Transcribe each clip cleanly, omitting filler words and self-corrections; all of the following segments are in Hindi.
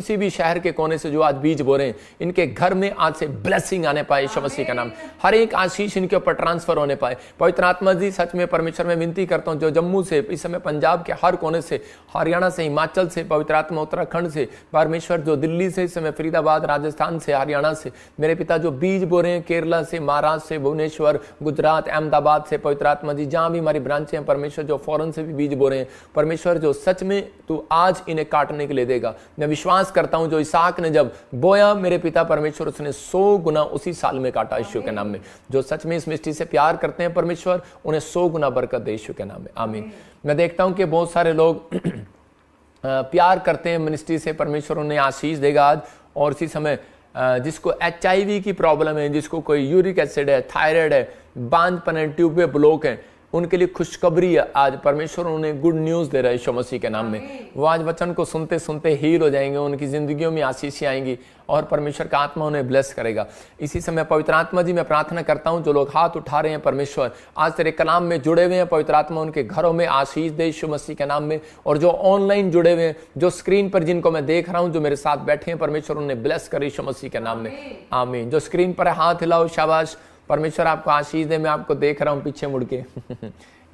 किसी भी शहर के कोने से जो आज बीज बो रहे हैं, इनके घर में आज से ब्लेसिंग आने पाए यीशु मसीह का नाम। हर एक आशीष इनके ऊपर ट्रांसफर होने पाए। पवित्र आत्मा जी, सच में परमेश्वर में विनती करता हूं, जो जम्मू से इस समय पंजाब के हर कोने से, हरियाणा से, हिमाचल से, पवित्र आत्मा उत्तराखंड से, परमेश्वर जो दिल्ली से, इस समय फरीदाबाद, राजस्थान से, हरियाणा से, मेरे पिता जो बीज बो रहे हैं, केरला से, महाराष्ट्र से, भुवनेश्वर, गुजरात, अहमदाबाद से, पवित्र आत्मा जी जहां भी हमारी ब्रांचें हैं परमेश्वर, जो फॉरेन से भी बीज बो रहे हैं परमेश्वर, जो सच में तू आज इन्हें काटने के लिए देगा। मैं विश्वास करता हूं जो इसहाक ने जब बोया मेरे पिता परमेश्वर, उसने 100 गुना उसी साल में काटा यीशु के नाम में। जो सच में इस मिस्ट्री से प्यार करते हैं परमेश्वर, उन्हें 100 गुना बरकत दे यीशु के नाम में, आमीन। मैं देखता हूं कि बहुत सारे लोग प्यार करते हैं मिनिस्ट्री से, परमेश्वर उन्हें आशीष देगा आज। और इसी समय जिसको HIV की प्रॉब्लम है, जिसको कोई यूरिक एसिड है, थायराइड है, बांझपन है, ट्यूब में ब्लॉक है, उनके लिए खुशखबरी है। आज परमेश्वर उन्हें गुड न्यूज दे रहा है यीशु मसीह के नाम में। वो आज वचन को सुनते सुनते हील हो जाएंगे, उनकी जिंदगियों में आशीषें आएंगी और परमेश्वर का आत्मा उन्हें ब्लेस करेगा। इसी समय पवित्र आत्मा जी, मैं प्रार्थना करता हूं जो लोग हाथ उठा रहे हैं परमेश्वर, आज तेरे कलाम में जुड़े हुए हैं, पवित्र आत्मा उनके घरों में आशीष दे यीशु मसीह के नाम में। और जो ऑनलाइन जुड़े हुए हैं, जो स्क्रीन पर जिनको मैं देख रहा हूं, जो मेरे साथ बैठे हैं परमेश्वर, उन्हें ब्लेस करे यीशु मसीह के नाम में, आमीन। जो स्क्रीन पर हाथ हिलाओ, शाबाश, परमेश्वर आपको आशीष दे। मैं आपको देख रहा हूं पीछे मुड़ के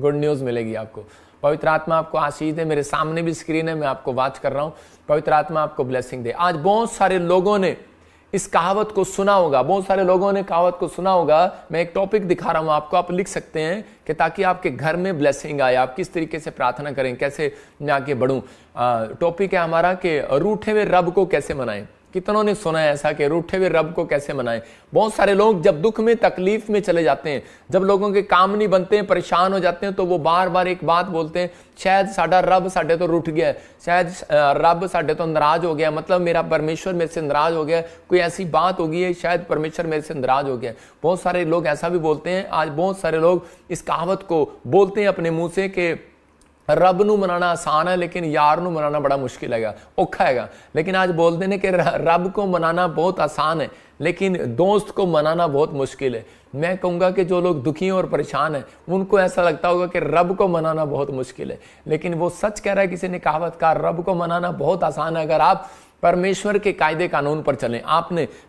गुड न्यूज मिलेगी आपको। पवित्र आत्मा आपको आशीष दे। मेरे सामने भी स्क्रीन है, मैं आपको वॉच कर रहा हूं। पवित्र आत्मा आपको ब्लेसिंग दे। आज बहुत सारे लोगों ने इस कहावत को सुना होगा, बहुत सारे लोगों ने कहावत को सुना होगा। मैं एक टॉपिक दिखा रहा हूं आपको, आप लिख सकते हैं कि ताकि आपके घर में ब्लेसिंग आए, आप किस तरीके से प्रार्थना करें, कैसे मैं आगे बढ़ूं। टॉपिक है हमारा कि रूठे हुए रब को कैसे मनाएं। कितनों ने सुना है ऐसा कि रूठे हुए रब को कैसे मनाएं। बहुत सारे लोग जब दुख में, तकलीफ में चले जाते हैं, जब लोगों के काम नहीं बनते हैं, परेशान हो जाते हैं, तो वो बार बार एक बात बोलते हैं, शायद साडा रब साडे तो रूठ गया, शायद रब साडे तो नाराज हो गया, मतलब मेरा परमेश्वर मेरे से नाराज हो गया, कोई ऐसी बात हो गई है, शायद परमेश्वर मेरे से नाराज हो गया। बहुत सारे लोग ऐसा भी बोलते हैं। आज बहुत सारे लोग इस कहावत को बोलते हैं अपने मुंह से कि रब नू मनाना आसान है लेकिन यार नू मनाना बड़ा मुश्किल है, औखा है। लेकिन आज बोल देने कि रब को मनाना बहुत आसान है लेकिन दोस्त को मनाना बहुत मुश्किल है। मैं कहूँगा कि जो लोग दुखी और परेशान हैं उनको ऐसा लगता होगा कि रब को मनाना बहुत मुश्किल है, लेकिन वो सच कह रहा है। किसी ने कहावत कहा, रब को मनाना बहुत आसान है अगर आप परमेश्वर के कायदे कानून पर चलें।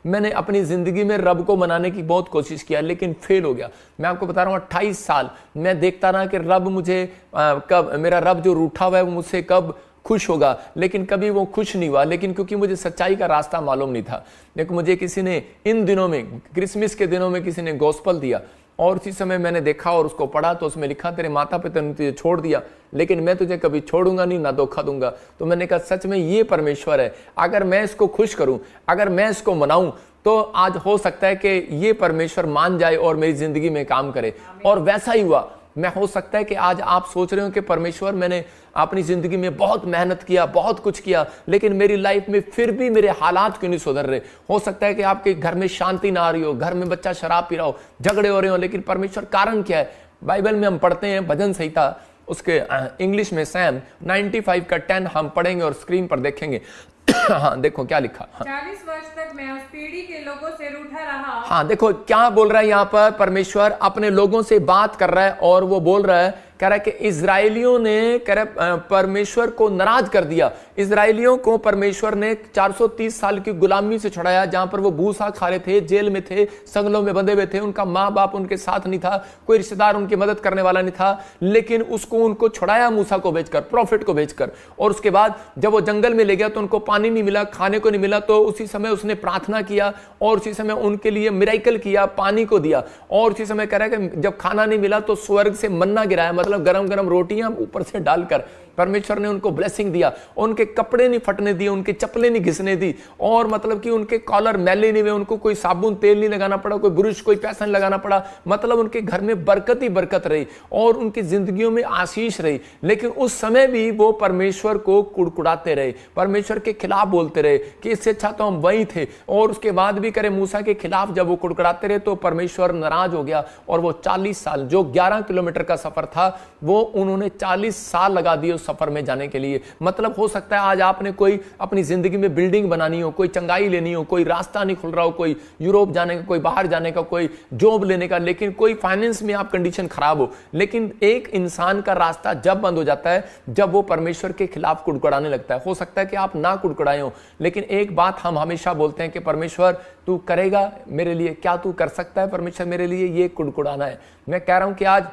मैंने अपनी जिंदगी में रब को मनाने की बहुत कोशिश किया लेकिन फेल हो गया। मैं आपको बता रहा हूँ 28 साल मैं देखता रहा कि रब मुझे कब, मेरा रब जो रूठा हुआ है वो मुझसे कब खुश होगा, लेकिन कभी वो खुश नहीं हुआ। लेकिन क्योंकि मुझे सच्चाई का रास्ता मालूम नहीं था, लेकिन मुझे किसी ने इन दिनों में, क्रिसमस के दिनों में किसी ने गॉस्पल दिया और उसी समय मैंने देखा और उसको पढ़ा, तो उसमें लिखा तेरे माता पिता ने तुझे छोड़ दिया लेकिन मैं तुझे कभी छोड़ूंगा नहीं, ना धोखा दूंगा। तो मैंने कहा सच में ये परमेश्वर है, अगर मैं इसको खुश करूं, अगर मैं इसको मनाऊं, तो आज हो सकता है कि ये परमेश्वर मान जाए और मेरी जिंदगी में काम करे। और वैसा ही हुआ। मैं हो सकता है कि आज आप सोच रहे हो कि परमेश्वर मैंने अपनी जिंदगी में बहुत मेहनत किया, बहुत कुछ किया, लेकिन मेरी लाइफ में फिर भी मेरे हालात क्यों नहीं सुधर रहे। हो सकता है कि आपके घर में शांति ना आ रही हो, घर में बच्चा शराब पी रहा हो, झगड़े हो रहे हो, लेकिन परमेश्वर कारण क्या है। बाइबल में हम पढ़ते हैं भजन संहिता, उसके इंग्लिश में सैम 95 का 10 हम पढ़ेंगे और स्क्रीन पर देखेंगे। हाँ देखो क्या लिखा। 40 वर्ष तक मैं उस पीढ़ी के लोगों से रूठा रहा। हाँ देखो क्या बोल रहा है यहाँ पर, परमेश्वर अपने लोगों से बात कर रहा है और वो बोल रहा है, कह रहा है कि इजराइलियों ने परमेश्वर को नाराज कर दिया। इजराइलियों को परमेश्वर ने 430 साल की गुलामी से छुड़ाया, जहां पर वो भूसा खा रहे थे, जेल में थे, संगलों में बंधे हुए थे, उनका माँ बाप उनके साथ नहीं था, कोई रिश्तेदार उनकी मदद करने वाला नहीं था, लेकिन उनको छुड़ाया मूसा को भेजकर, प्रॉफिट को भेजकर। और उसके बाद जब वो जंगल में ले गया तो उनको पानी नहीं मिला, खाने को नहीं मिला, तो उसी समय उसने प्रार्थना किया और उसी समय उनके लिए मिराइकल किया, पानी को दिया। और उसी समय कह रहा है कि जब खाना नहीं मिला तो स्वर्ग से मन्ना गिराया, मतलब गरम गरम रोटियां ऊपर से डालकर परमेश्वर ने उनको ब्लेसिंग दिया। उनके कपड़े नहीं फटने दिए, उनके चप्पलें नहीं घिसने दी, और मतलब कि उनके कॉलर मैले नहीं हुए, उनको कोई साबुन तेल नहीं लगाना पड़ा, कोई ब्रुश, कोई पैसा नहीं लगाना पड़ा। मतलब उनके घर में बरकत ही बरकत रही और उनकी जिंदगियों में आशीष रही। लेकिन उस समय भी वो परमेश्वर को कुड़कुड़ाते रहे, परमेश्वर के खिलाफ बोलते रहे कि इससे अच्छा तो हम वही थे। और उसके बाद भी करे मूसा के खिलाफ जब वो कुड़कुड़ाते रहे तो परमेश्वर नाराज हो गया और वो 40 साल, जो 11 किलोमीटर का सफर था, वो उन्होंने 40 साल लगा दिए उस सफर में जाने के लिए। मतलब हो सकता है आज आपने कोई अपनी जिंदगी में बिल्डिंग बनानी हो, कोई चंगाई लेनी हो, कोई रास्ता नहीं खुल रहा हो, कोई यूरोप जाने का, कोई बाहर जाने का, कोई जॉब लेने का, लेकिन कोई फाइनेंस में आप कंडीशन खराब हो। लेकिन एक इंसान का रास्ता जब बंद हो जाता है जब वो परमेश्वर के खिलाफ कुड़कुड़ाने लगता है। हो सकता है कि आप ना कुड़कुड़ाए हो, लेकिन एक बात हम हमेशा बोलते हैं कि परमेश्वर तू करेगा मेरे लिए, क्या तू कर सकता है परमेश्वर मेरे लिए, ये कुड़कुड़ाना है। मैं कह रहा हूं कि आज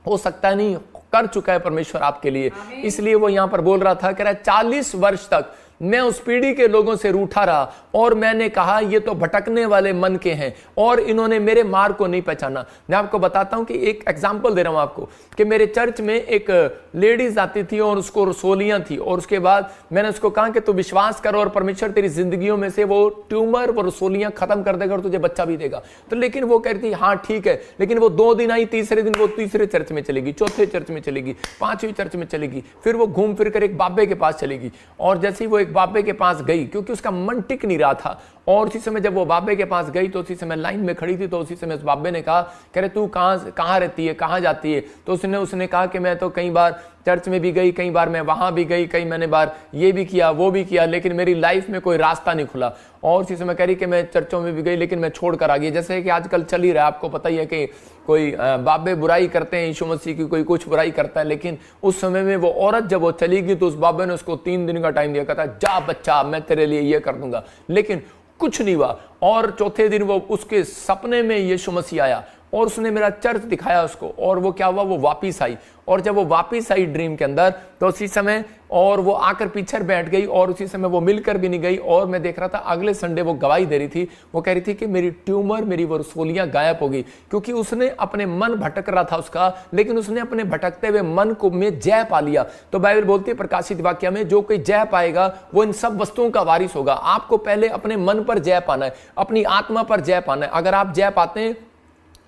हो सकता है नहीं, कर चुका है परमेश्वर आपके लिए। इसलिए वो यहां पर बोल रहा था, कह रहा है 40 वर्ष तक मैं उस पीढ़ी के लोगों से रूठा रहा और मैंने कहा ये तो भटकने वाले मन के हैं और इन्होंने मेरे मार्ग को नहीं पहचाना। मैं आपको बताता हूं कि एक एग्जांपल दे रहा हूं आपको कि मेरे चर्च में एक लेडीज आती थी और उसको रसोलियां थी, और उसके बाद मैंने उसको कहा कि तू विश्वास कर और परमेश्वर तेरी जिंदगियों में से वो ट्यूमर वो रसोलियां खत्म कर देगा और तुझे बच्चा भी देगा। तो लेकिन वो कहती थी हाँ ठीक है, लेकिन वो 2 दिन आई, तीसरे दिन वो तीसरे चर्च में चलेगी, चौथे चर्च में चलेगी, 5वीं चर्च में चलेगी, फिर वो घूम फिर कर एक बाबे के पास चलेगी। और जैसे ही वो बाबे के पास गई, क्योंकि उसका मन टिक नहीं रहा था, और उसी समय जब वो बाबे के पास गई तो उसी समय लाइन में खड़ी थी, तो उसी समय उस बाबे ने कहा, कह रहे तू कहाँ रहती है, कहाँ जाती है? तो उसने कहा कि मैं तो कई बार चर्च में भी गई, कई बार मैं वहां भी गई, कई मैंने बार ये भी किया वो भी किया, लेकिन मेरी लाइफ में कोई रास्ता नहीं खुला। और उसी समय कह रही कि मैं चर्चों में भी गई लेकिन मैं छोड़ कर आ गई। जैसे कि आजकल चल ही रहा है, आपको पता ही है कि कोई बाबे बुराई करते हैं यीशु मसीह की, कोई कुछ बुराई करता है, लेकिन उस समय में वो औरत जब वो चली गई तो उस बाबे ने उसको 3 दिन का टाइम दिया, कहता जा बच्चा मैं तेरे लिए ये कर दूंगा, लेकिन कुछ नहीं हुआ। और चौथे दिन वो उसके सपने में यीशु मसीह आया और उसने मेरा चर्च दिखाया उसको, और वो क्या हुआ, वो वापिस आई। और जब वो वापिस आई ड्रीम के अंदर तो उसी समय और वो आकर पीछे बैठ गई और उसी समय वो मिलकर भी नहीं गई। और मैं देख रहा था अगले संडे वो गवाही दे रही थी, वो कह रही थी कि मेरी ट्यूमर मेरी वो रसोलियां गायब हो गई, क्योंकि उसने अपने मन भटक रहा था उसका, लेकिन उसने अपने भटकते हुए मन को में जय पा लिया। तो बाइबल बोलती है प्रकाशित वाक्य में, जो कोई जय पाएगा वो इन सब वस्तुओं का वारिस होगा। आपको पहले अपने मन पर जय पाना है, अपनी आत्मा पर जय पाना है। अगर आप जय पाते हैं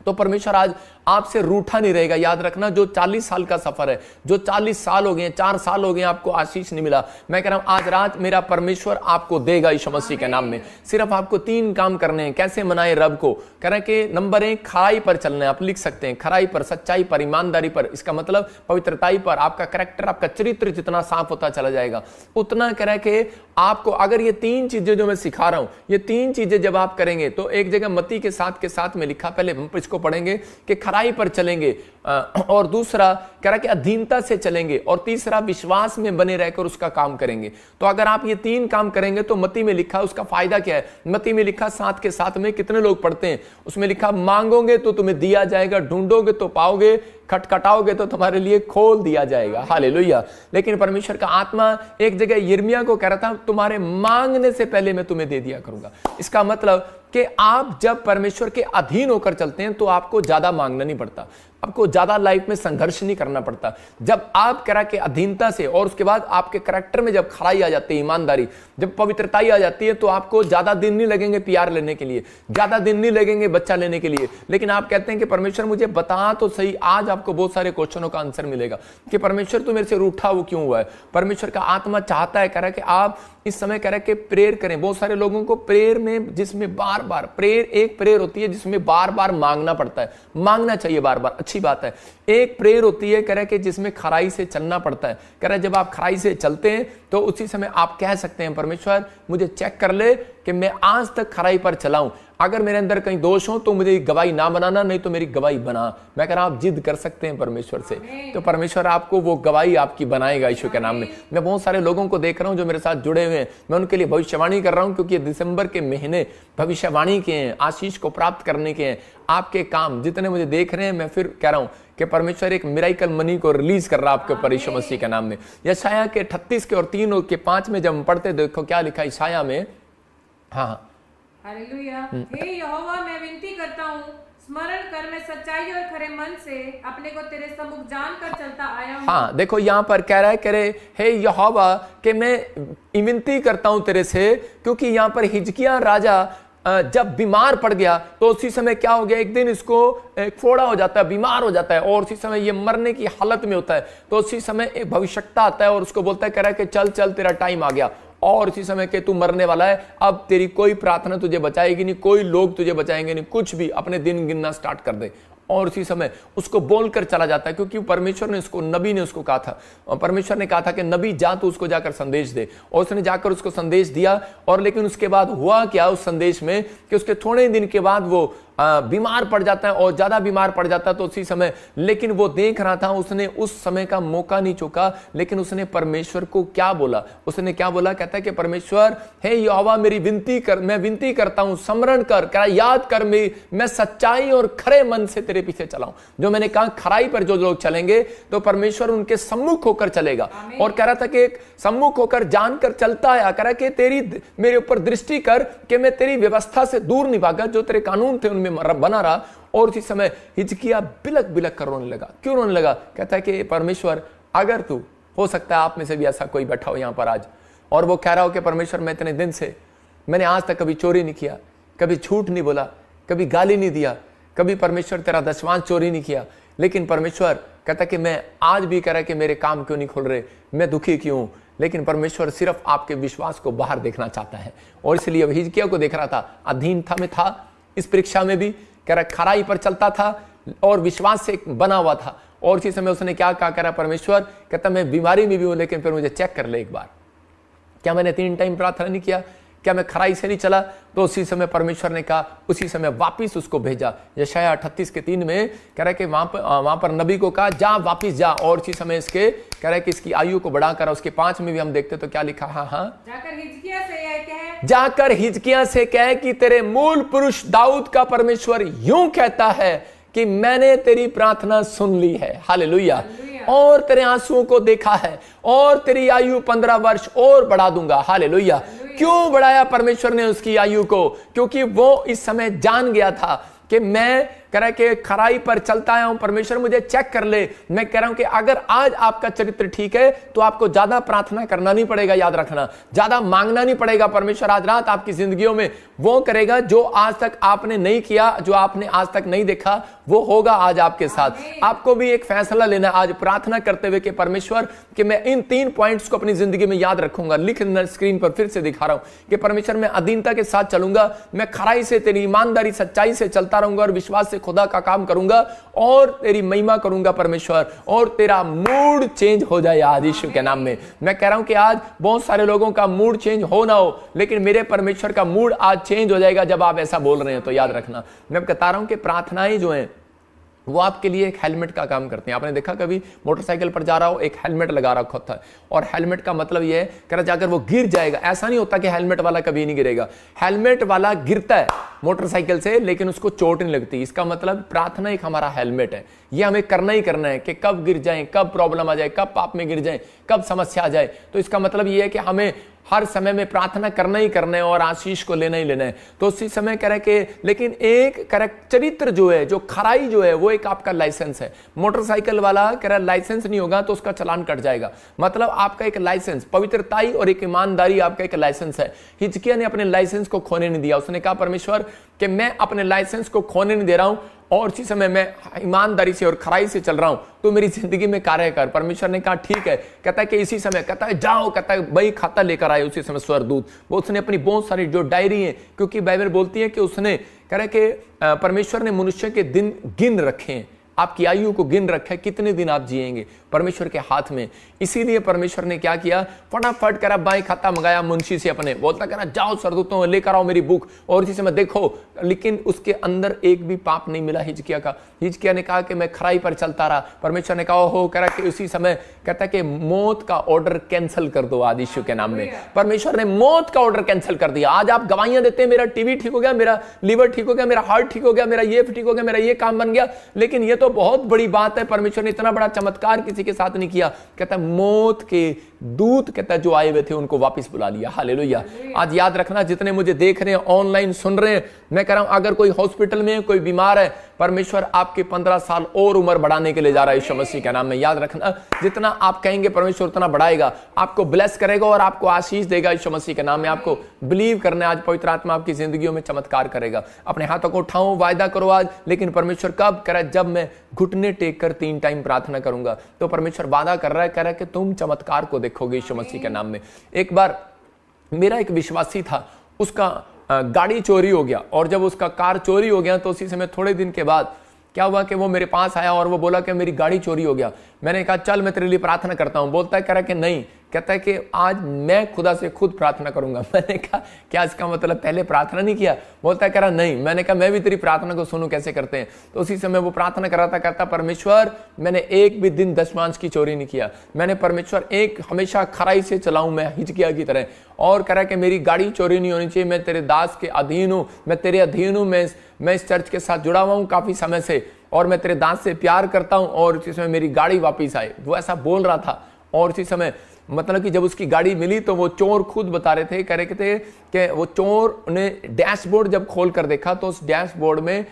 तो परमेश्वर आज आपसे रूठा नहीं रहेगा। याद रखना, जो 40 साल का सफर है, जो 40 साल हो गए, 4 साल हो गए आपको आशीष नहीं मिला, मैं कह रहा हूं आज रात मेरा परमेश्वर आपको देगा यीशु मसीह के नाम में। सिर्फ आपको 3 काम करने हैं। कैसे मनाए रब को? कह रहे हैं कि नंबर 1 खराई पर चलना है। आप लिख सकते हैं खराई पर, सच्चाई पर, ईमानदारी पर, इसका मतलब पवित्रताई पर। आपका कैरेक्टर, आपका चरित्र जितना साफ होता चला जाएगा उतना कह रहा है कि आपको अगर ये 3 चीजें जो मैं सिखा रहा हूं, ये 3 चीजें जब आप करेंगे तो एक जगह मत्ती के साथ में लिखा, पहले हम इसको पढ़ेंगे कि खराई पर चलेंगे, और दूसरा कह रहा कि अधीनता से चलेंगे, और तीसरा विश्वास में बने रहकर उसका काम करेंगे। तो अगर आप ये 3 काम करेंगे तो मत्ती में लिखा उसका फायदा क्या है? मत्ती में लिखा 7 के 7 में कितने लोग पढ़ते हैं? उसमें लिखा मांगोगे तो तुम्हें दिया जाएगा, ढूंढोगे तो पाओगे, खटखटाओगे तो तुम्हारे लिए खोल दिया जाएगा। हालेलुया। लेकिन परमेश्वर का आत्मा एक जगह यिर्मयाह को कह रहा था, तुम्हारे मांगने से पहले मैं तुम्हें दे दिया करूंगा। इसका मतलब कि आप जब परमेश्वर के अधीन होकर चलते हैं तो आपको ज्यादा मांगना नहीं पड़ता, आपको ज्यादा लाइफ में संघर्ष नहीं करना पड़ता। जब आप करा के अधीनता से, और उसके बाद आपके करैक्टर में जब खराई आ जाती है, ईमानदारी, जब पवित्रताई आ जाती है, तो आपको ज्यादा दिन नहीं लगेंगे प्यार लेने के लिए, ज्यादा दिन नहीं लगेंगे बच्चा लेने के लिए। लेकिन आप कहते हैं कि परमेश्वर मुझे बता तो सही। आज आपको बहुत सारे क्वेश्चनों का आंसर मिलेगा कि परमेश्वर तू मेरे से रूठा वो क्यों हुआ है। परमेश्वर का आत्मा चाहता है, कह रहा है कि आप इस समय कह रहा है कि प्रेयर करें। बहुत सारे लोगों को प्रेयर में, जिसमें बार बार प्रेयर, एक प्रेयर होती है जिसमें बार बार मांगना पड़ता है, मांगना चाहिए बार बार, अच्छी बात है। एक प्रेयर होती है कह रहा है कि जिसमें खराई से चलना पड़ता है। कह रहा है जब आप खराई से चलते हैं तो उसी समय आप कह सकते हैं परमेश्वर मुझे चेक कर ले कि मैं आज तक खराई पर चला हूं, अगर मेरे अंदर कहीं दोष हो तो मुझे गवाही ना बनाना, नहीं तो मेरी गवाही बना। मैं कह रहा हूं आप जिद कर सकते हैं परमेश्वर से, तो परमेश्वर आपको वो गवाही आपकी बनाएगा यीशु के नाम में। मैं बहुत सारे लोगों को देख रहा हूं जो मेरे साथ जुड़े हुए हैं, मैं उनके लिए भविष्यवाणी कर रहा हूं, क्योंकि दिसंबर के महीने भविष्यवाणी के हैं, आशीष को प्राप्त करने के हैं। आपके काम जितने मुझे देख रहे हैं, मैं फिर कह रहा हूं कि परमेश्वर एक मिराइकल मनी को रिलीज कर रहा है आपके ऊपर यीशु मसीह के नाम में। यशायाह के 38 के और 3 के 5 में जब हम पढ़ते, देखो क्या लिखा यशायाह में। हाँ, हालेलुया। हे यहोवा, मैं विनती करता हूँ, स्मरण कर, मैं सच्चाई और खरे मन से अपने को तेरे सम्मुख जान कर चलता आया हूँ। हाँ, देखो यहाँ पर कह रहा है, कह रहे हे यहोवा कि मैं विनती करता हूं तेरे से, क्योंकि यहाँ पर हिजकिय्याह राजा जब बीमार पड़ गया तो उसी समय क्या हो गया, एक दिन इसको एक फोड़ा हो जाता है, बीमार हो जाता है, और उसी समय ये मरने की हालत में होता है। तो उसी समय एक भविष्यवक्ता आता है और उसको बोलता है, कह रहा है कि चल चल तेरा टाइम आ गया, और इसी समय के तू मरने वाला है, अब तेरी कोई प्रार्थना तुझे बचाएगी नहीं, कोई लोग तुझे बचाएंगे नहीं, कुछ भी, अपने दिन गिनना स्टार्ट कर दे। और उसी समय उसको बोलकर चला जाता है, क्योंकि परमेश्वर ने उसको, नबी ने उसको कहा था, परमेश्वर ने कहा था कि नबी जा तो उसको जाकर संदेश दे, और उसने जाकर उसको संदेश दिया। और लेकिन उसके बाद हुआ क्या उस संदेश में कि उसके थोड़े दिन के बाद वो बीमार पड़ जाता है, और ज्यादा बीमार पड़ जाता है। तो उसी समय, लेकिन वो देख रहा था, उसने उस समय का मौका नहीं चूका, लेकिन उसने परमेश्वर को क्या बोला, उसने क्या बोला, कहता है कि परमेश्वर, हे यहोवा मेरी विनती कर, मैं विनती करता हूं, स्मरण कर, याद कर, मैं सच्चाई और खरे मन से तेरे पीछे चलाऊं। जो मैंने कहा, खराई पर जो लोग चलेंगे तो परमेश्वर उनके सम्मुख होकर चलेगा। और कह रहा था कि एक सम्मुख होकर जानकर चलता है, कह रहा कि तेरी मेरे ऊपर दृष्टि कर कि मैं तेरी व्यवस्था से दूर नहीं भागा, जो तेरे कानून थे उनमें बना रहा। और उसी समय हिजकिय्याह बिलक बिलक कर रोने लगा। क्यों रोने लगा? कहता है कि परमेश्वर, अगर तू, हो सकता है आप में से भी ऐसा कोई बैठा हो यहां पर आज, और वो कह रहा हो कि परमेश्वर, मैं इतने दिन से, मैंने आज तक कभी चोरी नहीं किया, कभी झूठ नहीं बोला, कभी गाली नहीं दिया, कभी परमेश्वर तेरा दशमांश चोरी नहीं किया, लेकिन परमेश्वर कहता कि मैं आज भी कह रहा कि मेरे काम क्यों नहीं खुल रहे, मैं दुखी क्यों? लेकिन परमेश्वर सिर्फ आपके विश्वास को बाहर देखना चाहता है। और इसलिए हिजकिय्याह को देख रहा था, अधीनता में था, इस परीक्षा में भी कह रहा खराई पर चलता था और विश्वास से बना हुआ था। और इसी समय उसने क्या कहा, कह रहा परमेश्वर, कहता मैं बीमारी में भी हूं, लेकिन फिर मुझे चेक कर ले एक बार, क्या मैंने 3 टाइम प्रार्थना नहीं किया, क्या मैं खराई से नहीं चला? तो उसी समय परमेश्वर ने कहा, उसी समय वापिस उसको भेजा। यशायाह 38:3 में कह रहा है कि वहां पर नबी को कहा, जा वापिस जा। और इसी समय इसके कह रहा है कि इसकी आयु को बढ़ाकर, उसके 5 में भी हम देखते तो क्या लिखा, हाँ, जाकर हिजकिय्याह से कहे कि तेरे मूल पुरुष दाऊद का परमेश्वर यूं कहता है कि मैंने तेरी प्रार्थना सुन ली है, हालेलुया, और तेरे आंसुओं को देखा है, और तेरी आयु 15 वर्ष और बढ़ा दूंगा, हालेलुया। क्यों बढ़ाया परमेश्वर ने उसकी आयु को? क्योंकि वो इस समय जान गया था कि मैं कह रहा है कि खराई पर चलता आया हूं, परमेश्वर मुझे चेक कर ले। मैं कह रहा हूं कि अगर आज आपका चरित्र ठीक है तो आपको ज्यादा प्रार्थना करना नहीं पड़ेगा, याद रखना, ज्यादा मांगना नहीं पड़ेगा। परमेश्वर आज रात आपकी जिंदगियों में वो करेगा जो आज तक आपने नहीं किया, जो आपने आज तक नहीं देखा, वो होगा आज आपके साथ। आपको भी एक फैसला लेना आज प्रार्थना करते हुए कि परमेश्वर, कि मैं इन 3 पॉइंट्स को अपनी जिंदगी में याद रखूंगा। लिख स्क्रीन पर फिर से दिखा रहा हूं कि परमेश्वर, मैं अधीनता के साथ चलूंगा, मैं खराई से, तेरी ईमानदारी, सच्चाई से चलता रहूंगा, और विश्वास से खुदा का काम करूंगा, और तेरी महिमा करूंगा परमेश्वर, और तेरा मूड चेंज हो जाए आज यीशु के नाम में। मैं कह रहा हूं कि आज बहुत सारे लोगों का मूड चेंज हो ना हो, लेकिन मेरे परमेश्वर का मूड आज चेंज हो जाएगा जब आप ऐसा बोल रहे हैं। तो याद रखना, मैं बता रहा हूं कि प्रार्थनाएं जो हैं वो आपके लिए एक हेलमेट का काम करते हैं। आपने देखा कभी मोटरसाइकिल पर जा रहा हो, एक हेलमेट लगा रखा होता है, और हेलमेट का मतलब यह है कि अगर वो गिर जाएगा, ऐसा नहीं होता कि हेलमेट वाला कभी नहीं गिरेगा, हेलमेट वाला गिरता है मोटरसाइकिल से लेकिन उसको चोट नहीं लगती। इसका मतलब प्रार्थना एक हमारा हेलमेट है, ये हमें करना ही करना है कि कब गिर जाए, कब प्रॉब्लम आ जाए, कब पाप में गिर जाए, कब समस्या आ जाए। तो इसका मतलब यह है कि हमें हर समय में प्रार्थना करना ही करना है और आशीष को लेना ही लेना है। तो उसी समय कह रहे कि लेकिन एक चरित्र जो है, जो खराई जो है, वो एक आपका लाइसेंस है। मोटरसाइकिल वाला कह रहा लाइसेंस नहीं होगा तो उसका चालान कट जाएगा। मतलब आपका एक लाइसेंस, पवित्रताई और एक ईमानदारी आपका एक लाइसेंस है। हिजकिय्याह ने अपने लाइसेंस को खोने नहीं दिया। उसने कहा परमेश्वर कि मैं अपने लाइसेंस को खोने नहीं दे रहा हूं, और इसी समय मैं ईमानदारी से और खराई से चल रहा हूं, तो मेरी जिंदगी में कार्य कर। परमेश्वर ने कहा ठीक है। कहता है कि इसी समय कहता है जाओ, कहता है भाई खाता लेकर आए। उसी समय स्वर्गदूत वो उसने अपनी बहुत सारी जो डायरी है, क्योंकि बाइबल बोलती है कि उसने कह रहा है कि परमेश्वर ने मनुष्य के दिन गिन रखे हैं, आपकी आयु को गिन रखा है, कितने दिन आप जिएंगे परमेश्वर के हाथ में। इसीलिए परमेश्वर ने क्या किया, फटाफट करा बाई खाता मंगाया मुंशी से अपने, बोलता करा जाओ सरदूतों लेकर आओ मेरी बुक, और इसी समय देखो, लेकिन उसके अंदर एक भी पाप नहीं मिला हिजकिय्याह का। हिजकिय्याह ने कहा कि मैं खराई पर चलता रहा। परमेश्वर ने कहा हो करा कि उसी समय कहता कि मौत का ऑर्डर कैंसिल कर दो आज यीशु के नाम में। परमेश्वर ने मौत का ऑर्डर कैंसिल कर दिया। आज आप गवाहियां देते हैं मेरा टीवी ठीक हो गया, मेरा लीवर ठीक हो गया, मेरा हार्ट ठीक हो गया, मेरा ये ठीक हो गया, मेरा ये काम बन गया, लेकिन ये तो बहुत बड़ी बात है, परमेश्वर ने इतना बड़ा चमत्कार किसी के साथ नहीं किया। कहता है मौत के दूत कहता है जो आए हुए थे उनको वापस बुला लिया। हालेलुया। आज याद रखना, जितने मुझे देख रहे हैं, ऑनलाइन सुन रहे हैं, मैं कह रहा हूं अगर कोई हॉस्पिटल में कोई बीमार है, परमेश्वर आपके 15 साल और उम्र बढ़ाने के लिए जा रहा है यीशु मसीह के नाम में। याद रखना, जितना आप कहेंगे परमेश्वर उतना बढ़ाएगा, आपको ब्लेस करेगा और आपको आशीष देगा यीशु मसीह के नाम में। आपको बिलीव करना है, आज पवित्र आत्मा आपकी जिंदगियों में चमत्कार करेगा। अपने हाथों को उठाओ, वायदा करो आज, लेकिन परमेश्वर कब कह रहा है, जब मैं घुटने टेक कर 3 टाइम प्रार्थना करूंगा। तो परमेश्वर वादा कर रहा है, कह रहा है कि तुम चमत्कार को देखोगे यीशु मसीह के नाम में। एक बार मेरा एक विश्वासी था, उसका गाड़ी चोरी हो गया, और जब उसका कार चोरी हो गया तो उसी समय थोड़े दिन के बाद क्या हुआ कि वो मेरे पास आया और वो बोला कि मेरी गाड़ी चोरी हो गया। मैंने कहा चल मैं तेरे लिए प्रार्थना करता हूँ। बोलता है, कह रहा कि नहीं, कहता है कि आज मैं खुदा से खुद प्रार्थना करूंगा। मैंने कहा क्या इसका मतलब पहले प्रार्थना नहीं किया? बोलता है, कह रहा नहीं। मैंने कहा मैं भी तेरी प्रार्थना को सुनूं कैसे करते हैं। तो उसी समय वो प्रार्थना कराता करता, परमेश्वर मैंने एक भी दिन दशमांश की चोरी नहीं किया, मैंने परमेश्वर एक हमेशा खराई से चलाऊं मैं हिजकिया की तरह, और कह रहा कि मेरी गाड़ी चोरी नहीं होनी चाहिए, मैं तेरे दास के अधीन हूं, मैं तेरे अधीन हूं, मैं इस चर्च के साथ जुड़ा हुआ हूं काफी समय से, और मैं तेरे दास से प्यार करता हूं, और उसी समय मेरी गाड़ी वापिस आए। वो ऐसा बोल रहा था। और उसी समय मतलब कि जब उसकी गाड़ी मिली तो वो चोर खुद बता रहे थे, कह रहे थे कि वो चोर ने डैशबोर्ड जब खोल कर देखा तो उस डैशबोर्ड में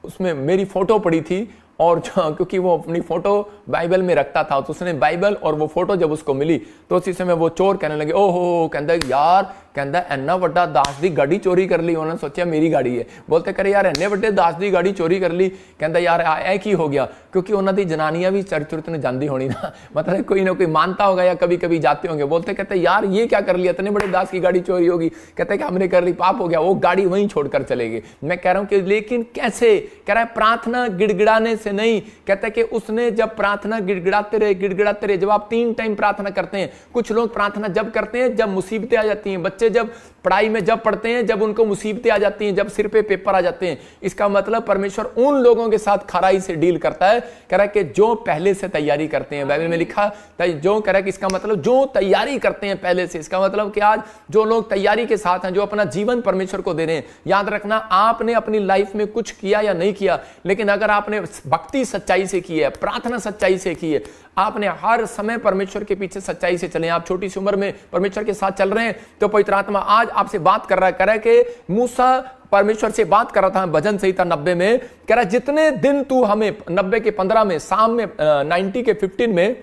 उसमें मेरी फोटो पड़ी थी, और क्योंकि वो अपनी फोटो बाइबल में रखता था तो उसने बाइबल और वो फोटो जब उसको मिली तो उसी समय वो चोर कहने लगे, ओहो, कहता यार, कहता इन्ना बड़ा दास दी गाड़ी चोरी कर ली, उन्होंने सोचा मेरी गाड़ी है। बोलते करे यार इन्ने बड़े दास दी गाड़ी चोरी कर ली, कहता यार ऐ की हो गया, क्योंकि उन्होंने जनानियां भी चर्च में जाती होनी ना, मतलब कोई ना कोई मानता होगा या कभी कभी जाते होंगे। बोलते कहते यार ये क्या कर लिया, इतने बड़े दास की गाड़ी चोरी होगी, कहते कि हमने कर ली, पाप हो गया, वो गाड़ी वहीं छोड़कर चले गए। मैं कह रहा हूं कि लेकिन कैसे, कह रहा है प्रार्थना गिड़गिड़ाने से नहीं, कहता कि उसने जब प्रार्थना गिड़गिड़ाते रहे, जब आप 3 टाइम प्रार्थना करते हैं, कुछ लोग प्रार्थना जब करते हैं जब मुसीबतें आ जाती हैं, बच्चे जब पढ़ाई में जब पढ़ते हैं जब उनको मुसीबतें आ जाती हैं, जब सिर पे पेपर आ जाते हैं, इसका मतलब परमेश्वर उन लोगों के साथ खराई से डील करता है। कह रहा है कि जो पहले से तैयारी करते हैं, बाइबल में लिखा जो, कह रहा है कि इसका मतलब जो तैयारी करते हैं पहले से, इसका मतलब कि आज जो लोग तैयारी के साथ हैं, जो अपना जीवन परमेश्वर को दे रहे हैं, याद रखना आपने अपनी लाइफ में कुछ किया या नहीं किया, लेकिन अगर आपने भक्ति सच्चाई से की है, प्रार्थना सच्चाई से की है, आपने हर समय परमेश्वर के पीछे सच्चाई से चले, आप छोटी सी उम्र में परमेश्वर के साथ चल रहे हैं, तो पवित्र आत्मा आज आपसे बात कर रहा है। कह रहा है कि मूसा परमेश्वर से बात कर रहा था भजन संहिता 90 में, कह रहा जितने दिन तू हमें 90 के 15 में, शाम में 90 के 15 में,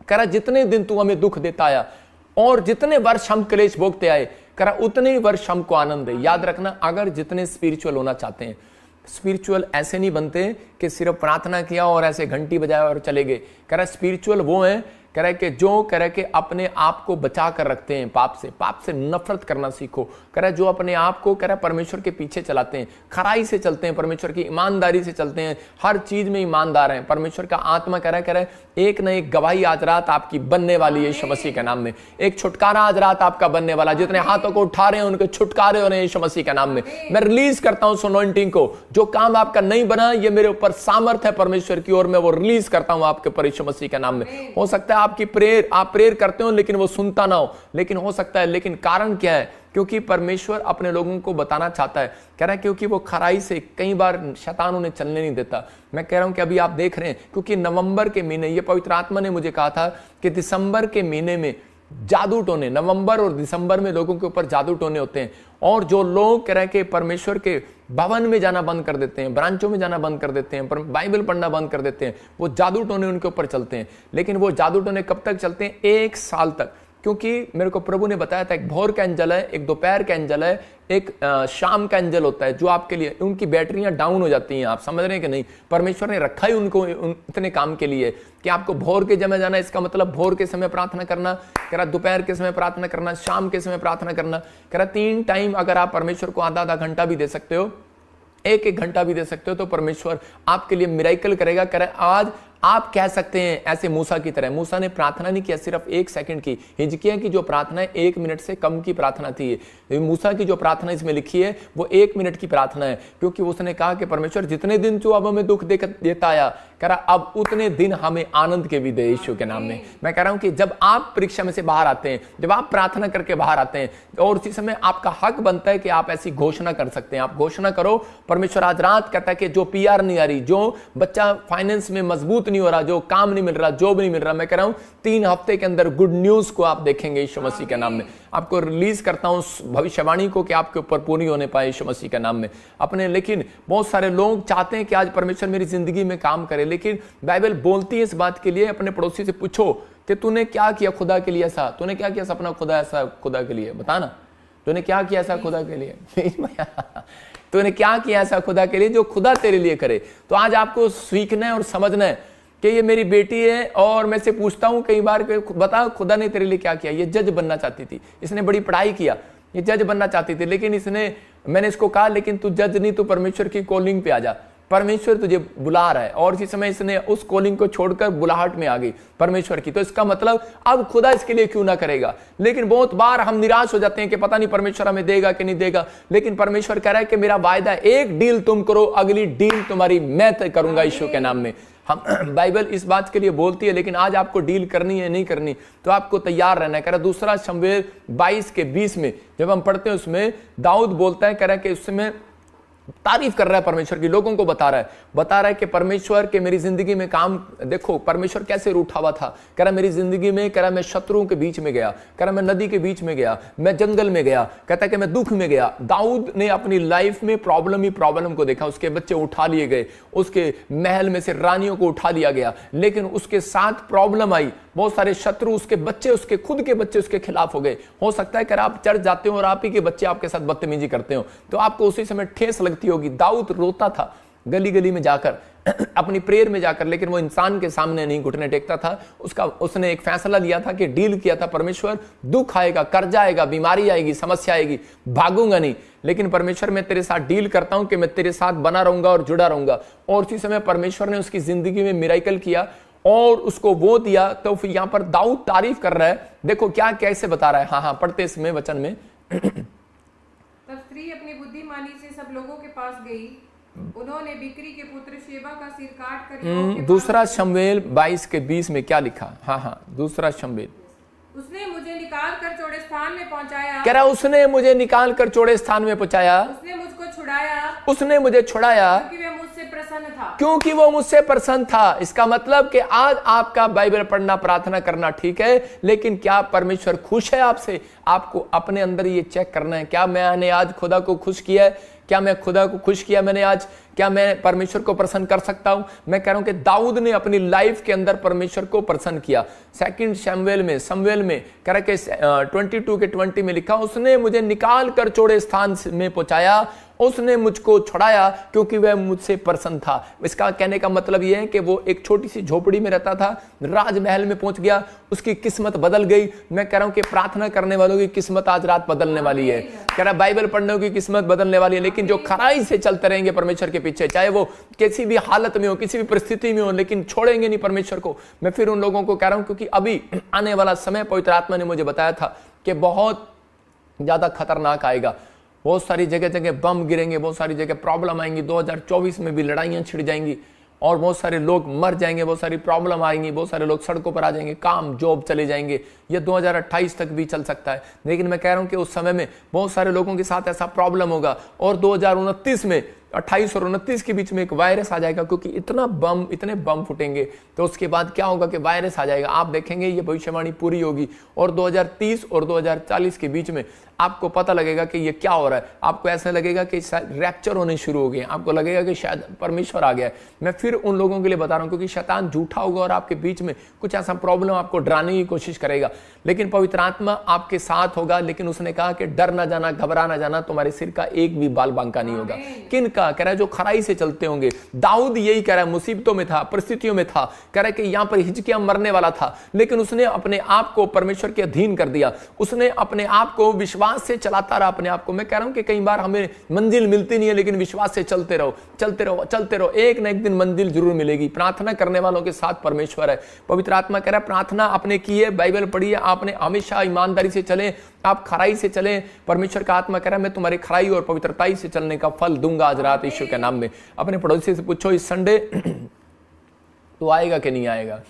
कह रहा जितने दिन तू हमें दुख देता आया और जितने वर्ष हम क्लेश भोगते आए, कह रहा उतने ही वर्ष हमको आनंद दे। याद रखना, अगर जितने स्पिरिचुअल होना चाहते हैं, स्पिरिचुअल ऐसे नहीं बनते कि सिर्फ प्रार्थना किया और ऐसे घंटी बजाया और चले गए। कह रहा स्पिरिचुअल वो है, कह रहा है कि जो कह रहा है कि अपने आप को बचा कर रखते हैं पाप से नफरत करना सीखो। कह रहा है जो अपने आप को, कह रहा है परमेश्वर के पीछे चलाते हैं, खराई से चलते हैं, परमेश्वर की ईमानदारी से चलते हैं, हर चीज में ईमानदार हैं। परमेश्वर का आत्मा कह रहा है एक न एक गवाही आज रात आपकी बनने वाली है यीशु मसीह के नाम में, एक छुटकारा आज रात आपका बनने वाला। जितने हाथों को उठा रहे हैं उनके छुटकारे हो रहे हैं यीशु मसीह के नाम में। मैं रिलीज करता हूं अनॉइंटिंग को, जो काम आपका नहीं बना, ये मेरे ऊपर सामर्थ है परमेश्वर की, और मैं वो रिलीज करता हूं आपके ऊपर यीशु मसीह के नाम में। हो सकता है आपकी प्रेयर, आप प्रेयर करते हो लेकिन वो सुनता ना हो, लेकिन हो सकता है, लेकिन कारण क्या है? क्योंकि परमेश्वर अपने लोगों को बताना चाहता है। कह रहा है क्योंकि वो खराई से कई बार शैतान उन्हें चलने नहीं देता। मैं कह रहा हूं कि अभी आप देख रहे हैं, क्योंकि नवंबर के महीने, ये पवित्र आत्मा ने मुझे कहा था कि दिसंबर के महीने में जादू टोने, नवंबर और दिसंबर में लोगों के ऊपर जादू टोने होते हैं, और जो लोग कह रहे हैं कि परमेश्वर के भवन में जाना बंद कर देते हैं, ब्रांचों में जाना बंद कर देते हैं, बाइबल पढ़ना बंद कर देते हैं, वो जादू टोने उनके ऊपर चलते हैं। लेकिन वो जादू टोने कब तक चलते हैं? 1 साल तक। क्योंकि मेरे को प्रभु ने बताया था, एक भोर का एंजल है, एक दोपहर का एंजल है, एक शाम का एंजल होता है, जो आपके लिए, उनकी बैटरियां डाउन हो जाती हैं। आप समझ रहे हैं कि नहीं? परमेश्वर ने रखा ही उनको इतने काम के लिए कि आपको भोर के समय जाना, इसका मतलब भोर के समय प्रार्थना करना, कह रहा दोपहर के समय प्रार्थना करना, शाम के समय प्रार्थना करना। कह रहा 3 टाइम अगर आप परमेश्वर को आधा घंटा भी दे सकते हो, 1 घंटा भी दे सकते हो, तो परमेश्वर आपके लिए मिरेकल करेगा। कह रहा आज आप कह सकते हैं ऐसे मूसा की तरह। मूसा ने प्रार्थना नहीं किया सिर्फ 1 सेकंड की, हिजकिया की जो प्रार्थना है 1 मिनट से कम की प्रार्थना थी। मूसा की जो प्रार्थना इसमें लिखी है वो 1 मिनट की प्रार्थना है, क्योंकि उसने कहा कि परमेश्वर जितने दिन तू अब हमें दुख देता आया, कह रहा अब उतने दिन हमें आनंद के भी दे यीशु के नाम में। मैं कह रहा हूं कि जब आप परीक्षा में से बाहर आते हैं, जब आप प्रार्थना करके बाहर आते हैं, और उसी समय आपका हक बनता है कि आप ऐसी घोषणा कर सकते हैं। आप घोषणा करो। परमेश्वर आज रात कहता है कि जो PR नहीं आ रही, जो बच्चा फाइनेंस में मजबूत नहीं हो रहा, जो काम नहीं मिल रहा, जॉब नहीं मिल रहा, मैं कह रहा हूं 3 हफ्ते के अंदर गुड न्यूज को आप देखेंगे यीशु मसीह के नाम में। आपको रिलीज करता हूं भविष्यवाणी को कि आपके ऊपर पूरी होने पाए यीशु मसीह के नाम में अपने। लेकिन बहुत सारे लोग चाहते हैं कि आज परमेश्वर मेरी जिंदगी में काम करे, लेकिन बाइबल बोलती है इस बात के लिए, अपने पड़ोसी से पूछो कि तूने क्या किया खुदा के लिए ऐसा, तूने क्या किया सपना खुदा ऐसा खुदा के लिए, बता ना, तूने क्या किया ऐसा खुदा के लिए तूने क्या किया ऐसा खुदा के लिए जो खुदा तेरे लिए करे। तो आज आपको सीखना है और समझना है कि ये मेरी बेटी है, और मैं से पूछता हूं कई बार बता खुदा ने तेरे लिए क्या किया। ये जज बनना चाहती थी, इसने बड़ी पढ़ाई किया, ये जज बनना चाहती थी, लेकिन मैंने इसको कहा लेकिन तू जज नहीं, तू परमेश्वर की कॉलिंग पे आ जा। परमेश्वर तुझे बुला रहा है, और इसी समय इसने उस कॉलिंग को छोड़कर बुलाहट में आ गई परमेश्वर की। तो इसका मतलब अब खुदा इसके लिए क्यों ना करेगा। लेकिन बहुत बार हम निराश हो जाते हैं कि पता नहीं परमेश्वर हमें देगा कि नहीं देगा। लेकिन परमेश्वर कह रहा है कि मेरा वायदा, एक डील तुम करो, अगली डील तुम्हारी मैं तय करूंगा यीशु के नाम में। हम बाइबल इस बात के लिए बोलती है, लेकिन आज आपको डील करनी है नहीं करनी, तो आपको तैयार रहना है। कह रहा दूसरा शमूएल 22:20 में जब हम पढ़ते हैं, उसमें दाऊद बोलता है, कह रहा है कि उसमें तारीफ कर रहा है परमेश्वर की, लोगों को बता रहा है कि परमेश्वर के मेरी जिंदगी में काम देखो, परमेश्वर कैसे रूठा हुआ था। कह रहा मेरी जिंदगी में, कह रहा मैं शत्रुओं के बीच में गया, कह रहा मैं नदी के बीच में गया, मैं जंगल में गया, कहता है कि मैं दुख में गया। दाऊद ने अपनी लाइफ में प्रॉब्लम ही प्रॉब्लम को देखा। उसके बच्चे उठा लिए गए, उसके महल में से रानियों को उठा लिया गया, लेकिन उसके साथ प्रॉब्लम आई, बहुत सारे शत्रु, उसके बच्चे, उसके खुद के बच्चे उसके खिलाफ हो गए। हो सकता है कि आप चर्च जाते हो और आप ही के बच्चे आपके साथ बदतमीजी करते हो, तो आपको उसी समय ठेस लगती होगी। दाऊद रोता था गली गली में जाकर, अपनी प्रेयर में जाकर, लेकिन वो इंसान के सामने नहीं घुटने टेकता था। उसने एक फैसला लिया था कि डील किया था, परमेश्वर दुख आएगा, कर्जा आएगा, बीमारी आएगी, समस्या आएगी, भागूंगा नहीं, लेकिन परमेश्वर मैं तेरे साथ डील करता हूं कि मैं तेरे साथ बना रहूंगा और जुड़ा रहूंगा। और उसी समय परमेश्वर ने उसकी जिंदगी में मिरेकल किया और उसको वो दिया। तो फिर यहां पर दाऊद तारीफ कर रहा है, देखो क्या कैसे बता रहा है। हाँ पढ़ते इसमें वचन में। तब स्त्री अपनी बुद्धिमानी से सब लोगों के पास गई, उन्होंने बिक्री के पुत्र शेबा का सिर काट कर दूसरा शमूएल 22:20 में क्या लिखा। हाँ दूसरा शमूएल, उसने मुझे निकाल कर चौड़े स्थान में पहुंचाया। कह रहा उसने मुझे निकाल कर चौड़े स्थान में पहुंचाया, उसने मुझको छुड़ाया, उसने मुझे छुड़ाया, क्योंकि वह मुझसे प्रसन्न था, क्योंकि वो मुझसे प्रसन्न था। इसका मतलब कि आज आपका बाइबल पढ़ना, प्रार्थना करना ठीक है, लेकिन क्या परमेश्वर खुश है आपसे? आपको अपने अंदर ये चेक करना है, क्या मैंने आज खुदा को खुश किया है? क्या मैं खुदा को खुश किया मैंने आज? क्या मैं परमेश्वर को प्रसन्न कर सकता हूं? मैं कह रहा हूं कि दाऊद ने अपनी लाइफ के अंदर परमेश्वर को प्रसन्न किया। सेकंड शमूएल में कह रहा कि 22:20 में लिखा, उसने मुझे निकाल कर चौड़े स्थान में पहुंचाया, उसने मुझको छुड़ाया, क्योंकि वह मुझसे प्रसन्न था। इसका कहने का मतलब यह है कि वो एक छोटी सी झोपड़ी में रहता था, राजमहल में पहुंच गया, उसकी किस्मत बदल गई। मैं कह रहा हूं कि प्रार्थना करने वालों की किस्मत आज रात बदलने वाली है। कह रहा बाइबल पढ़ने की किस्मत बदलने वाली है, लेकिन जो खराई से चलते रहेंगे परमेश्वर के पीछे, चाहे वो किसी भी हालत में हो, किसी भी परिस्थिति में हो, लेकिन छोड़ेंगे नहीं परमेश्वर को। मैं फिर उन लोगों को कह रहा हूं, क्योंकि अभी आने वाला समय पवित्र आत्मा ने मुझे बताया था कि बहुत ज्यादा खतरनाक आएगा। बहुत सारी जगह जगह बम गिरेंगे, बहुत सारी जगह प्रॉब्लम आएंगी। 2024 में भी लड़ाइयां छिड़ जाएंगी और बहुत सारे लोग मर जाएंगे, बहुत सारी प्रॉब्लम आएंगी, बहुत सारे लोग सड़कों पर आ जाएंगे, काम जॉब चले जाएंगे। ये 2028 तक भी चल सकता है, लेकिन मैं कह रहा हूं कि उस समय में बहुत सारे लोगों के साथ ऐसा प्रॉब्लम होगा। और 2029 में 28 और 29 के बीच में एक वायरस आ जाएगा, क्योंकि इतने बम फूटेंगे। तो उसके बाद क्या होगा कि वायरस आ जाएगा। आप देखेंगे ये भविष्यवाणी पूरी होगी, और 2030 और 2040 के बीच में आपको पता लगेगा कि ये क्या हो रहा है। आपको ऐसा लगेगा कि शायद रैप्चर होने शुरू हो गए, आपको लगेगा कि शायद परमेश्वर आ गया है। मैं फिर उन लोगों के लिए बता रहा हूं, क्योंकि शैतान झूठा होगा और आपके बीच में कुछ ऐसा प्रॉब्लम आपको डराने की कोशिश करेगा, लेकिन पवित्र आत्मा आपके साथ होगा। लेकिन उसने कहा कि डर ना जाना, घबरा ना जाना, तुम्हारे सिर का एक भी बाल बांका नहीं होगा। किन का? कह रहा है जो खराई से चलते होंगे। दाऊद यही कह रहा है, मुसीबतों में था, परिस्थितियों में था, कह रहा है कि यहां पर हिजकिय्याह मरने वाला था, लेकिन उसने अपने आप को परमेश्वर के अधीन कर दिया। उसने अपने आप को विश्वास से चलाता रहा अपने आप को। मैं कह रहा हूं कि कई बार हमें मंजिल मिलती नहीं है, लेकिन विश्वास से चलते रहो, चलते रहो, चलते रहो, एक ना एक दिन मंजिल जरूर मिलेगी। प्रार्थना करने वालों के साथ परमेश्वर है। पवित्र आत्मा कह रहा है प्रार्थना आपने की है, बाइबल पढ़ी है, आपने हमेशा ईमानदारी से चले, आप खराई से चले। परमेश्वर का आत्मा कह रहा है मैं तुम्हारी खराई और पवित्रताई से चलने का फल दूंगा आज रात यीशु के नाम में। अपने पड़ोसी से पूछो इस संडे तो आएगा कि नहीं आएगा?